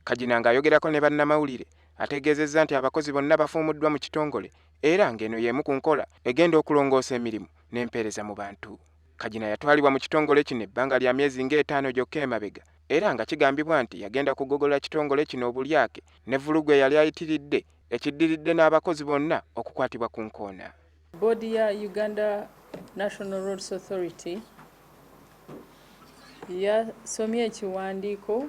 Kajina ng'ayogerako ne bannamawulire ategeezezza nti abakozi bonna bafuumuddwa mu kitongole era ng'eno y'emu ku nkola egenda okulongoosa emirimu n'empeereza mu bantu. Kajina yatwalibwa mu kitongole kino ebbanga lya myezi ng'etaano gyokka emabega era nga kigambibwa nti yagenda kugogola kitongole kino obulyake ne vulugu eyali ayitiridde ekiddiridde n'abakozi bonna okukwatibwa ku nkoona. Boodi ya Uganda National Roads Authority yasomye ekiwandiiko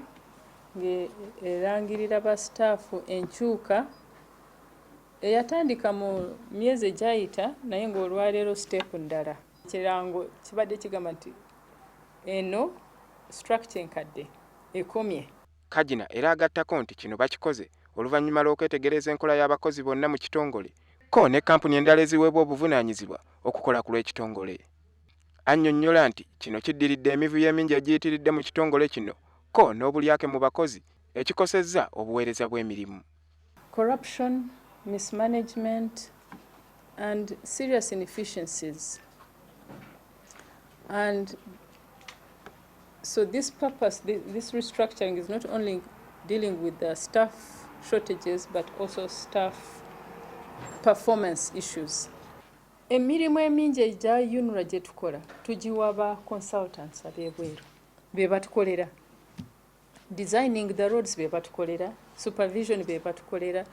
ng'erangirira ba sitaafu enkyuka eyatandika mu myezi egyayita naye ng'olwaleero siteepu ndala. Ekirango kibadde kigamba nti eno structure enkadde ekomye. Kajina era agattako nti kino bakikoze oluvannyuma lw'okwetegereza enkola y'abakozi bonna mu kitongole ko ne kampuni endala eziweebwa obuvunaanyizibwa okukola ku lw'ekitongole. Annyonnyola nti kino kiddiridde emivuyo emingi egiyitiridde mu kitongole kino ko n'obulyake mu bakozi ekikosezza obuweereza bw'emirimu. Corruption, mismanagement and serious inefficiencies. And so this restructuring is not only dealing with the staff shortages but also staff performance issues. Emirimu emingi egya UNRA gye tukola tugiwa ba consultants ab'ebweru be batukolera. Designing the roads be batukolera, supervision be batukolera,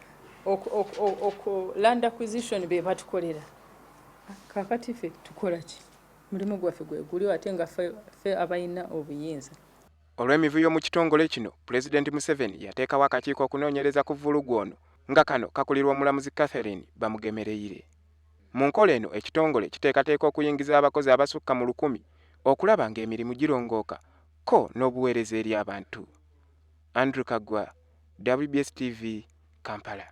land acquisition be batukolera. Kakati ffe tukola ki? Mulimu gwaffe gwe guli ate nga ffe abalina obuyinza. Olw'emivuyo mu kitongole kino, Pulezidenti Museveni yateekawo akakiiko okunoonyereza ku vulugu ono nga kano kakulirwa omulamuzi Catherine Bamugemereire. Mu nkola eno ekitongole kiteekateeka okuyingiza abakozi abasukka mu 1,000 okulaba ng'emirimu girongooka ko n'obuweereza eri abantu. Andrew Kagwa, WBS TV, Kampala.